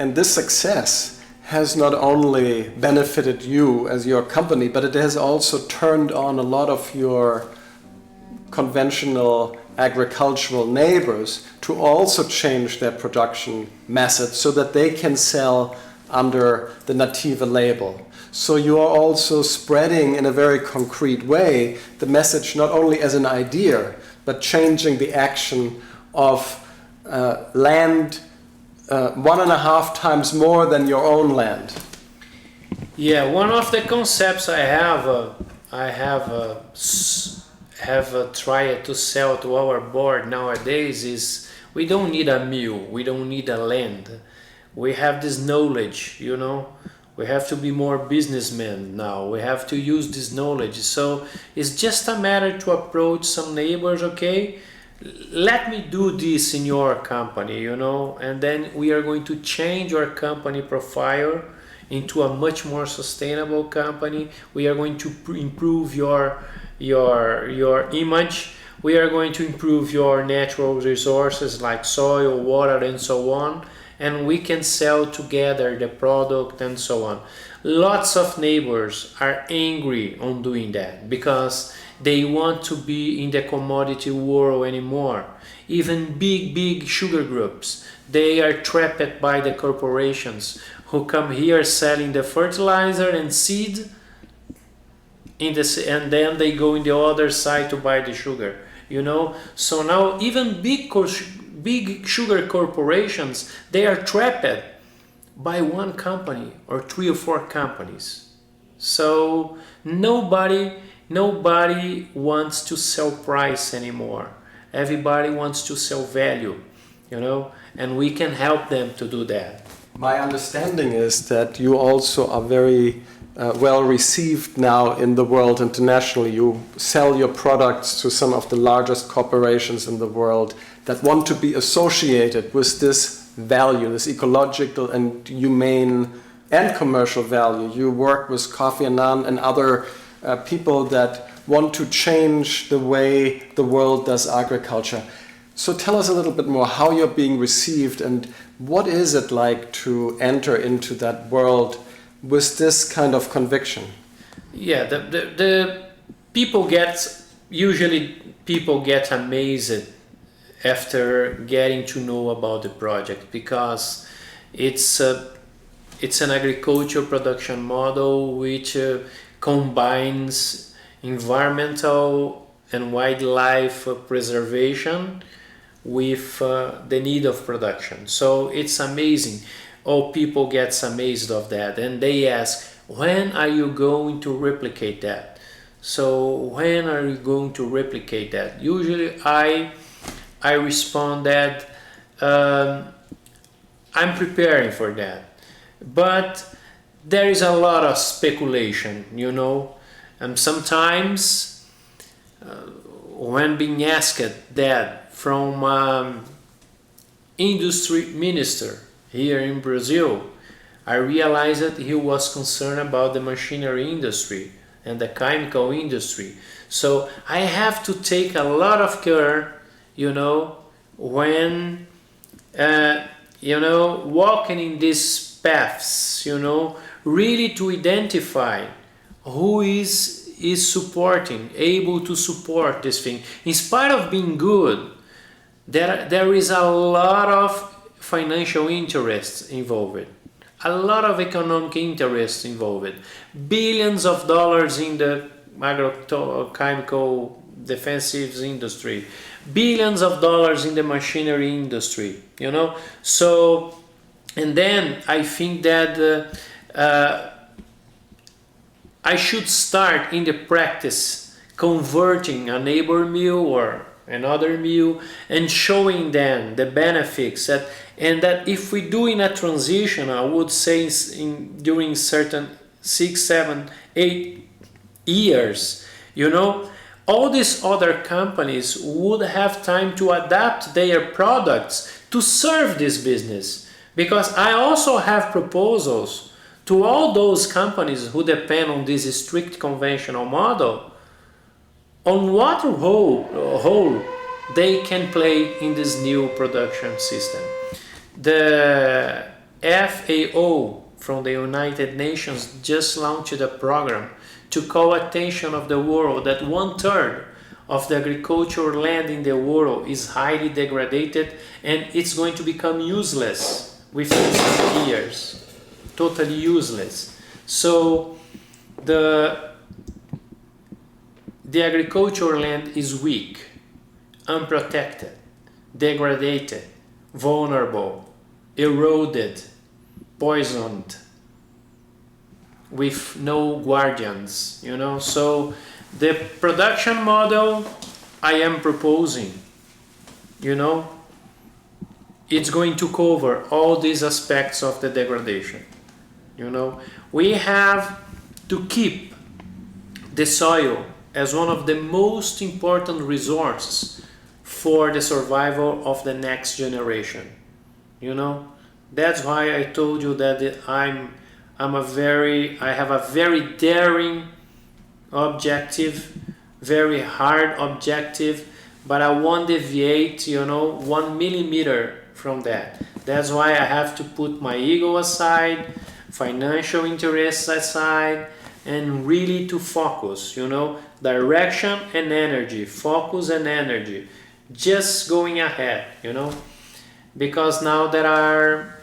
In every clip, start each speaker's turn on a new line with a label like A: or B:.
A: And this success has not only benefited you as your company, but it has also turned on a lot of your conventional agricultural neighbors to also change their production methods so that they can sell under the Nativa label. So you are also spreading in a very concrete way the message not only as an idea, but changing the action of land 1.5 times more than your own land.
B: Yeah, one of the concepts I have tried to sell to our board nowadays is we don't need a mill, we don't need a land. We have this knowledge, you know. We have to be more businessmen now. We have to use this knowledge. So it's just a matter to approach some neighbors, okay? Let me do this in your company, you know, and then we are going to change our company profile into a much more sustainable company. We are going to improve your image. We are going to improve your natural resources like soil, water, and so on. And we can sell together the product and so on. Lots of neighbors are angry on doing that because they want to be in the commodity world anymore. Even big sugar groups, they are trapped by the corporations who come here selling the fertilizer and seed and then they go in the other side to buy the sugar, you know. So now even big sugar corporations, they are trapped by one company or 3 or 4 companies. So nobody wants to sell price anymore. Everybody wants to sell value, you know, and we can help them to do that.
A: My understanding is that you also are very well received now in the world internationally. You sell your products to some of the largest corporations in the world that want to be associated with this value, this ecological and humane and commercial value. You work with Kofi Annan and other people that want to change the way the world does agriculture. So tell us a little bit more how you're being received and what is it like to enter into that world with this kind of conviction?
B: Yeah, the people get amazed after getting to know about the project because it's an agricultural production model which combines environmental and wildlife preservation with the need of production. So it's amazing. All people get amazed of that and they ask, when are you going to replicate that? So when are you going to replicate that? Usually I respond that I'm preparing for that. But there is a lot of speculation, you know, and sometimes when being asked that from industry minister here in Brazil, I realized that he was concerned about the machinery industry and the chemical industry. So I have to take a lot of care, you know, when walking in these paths, you know, really to identify who is supporting, able to support this thing. In spite of being good, there is a lot of financial interests involved, a lot of economic interests involved, billions of dollars in the agrochemical defensives industry, billions of dollars in the machinery industry, you know. So, and then I think that I should start in the practice converting a neighbor mill or another mill and showing them the benefits and that if we do in a transition, I would say during certain 6, 7, 8 years, you know, all these other companies would have time to adapt their products to serve this business. Because I also have proposals to all those companies who depend on this strict conventional model on what role they can play in this new production system. FAO from the United Nations just launched a program to call attention of the world that 1/3 of the agricultural land in the world is highly degraded and it's going to become useless within some years. Totally useless. So the agricultural land is weak, unprotected, degraded, vulnerable, eroded, poisoned, with no guardians, you know. So the production model I am proposing, you know, it's going to cover all these aspects of the degradation. You know, we have to keep the soil as one of the most important resources for the survival of the next generation. You know, that's why I told you that I have a very daring objective, very hard objective, but I won't deviate, you know, 1 millimeter from that. That's why I have to put my ego aside, financial interests aside, and really to focus, you know, direction and energy, focus and energy, just going ahead, you know, because now there are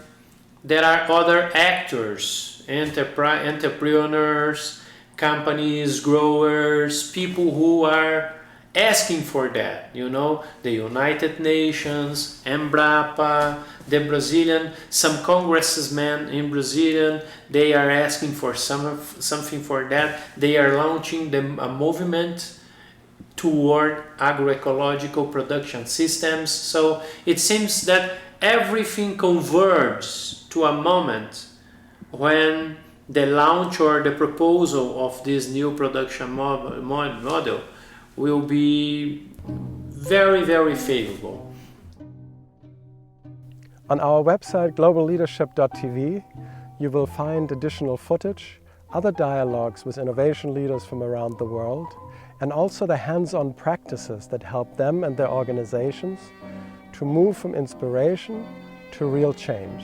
B: other actors, entrepreneurs, companies, growers, people who are asking for that, you know, the United Nations, Embrapa, the Brazilian, some congressmen in Brazil, they are asking for something for that. They are launching a movement toward agroecological production systems. So it seems that everything converges to a moment when the launch or the proposal of this new production model will be very, very favorable.
A: On our website globalleadership.tv you will find additional footage, other dialogues with innovation leaders from around the world, and also the hands-on practices that help them and their organizations to move from inspiration to real change.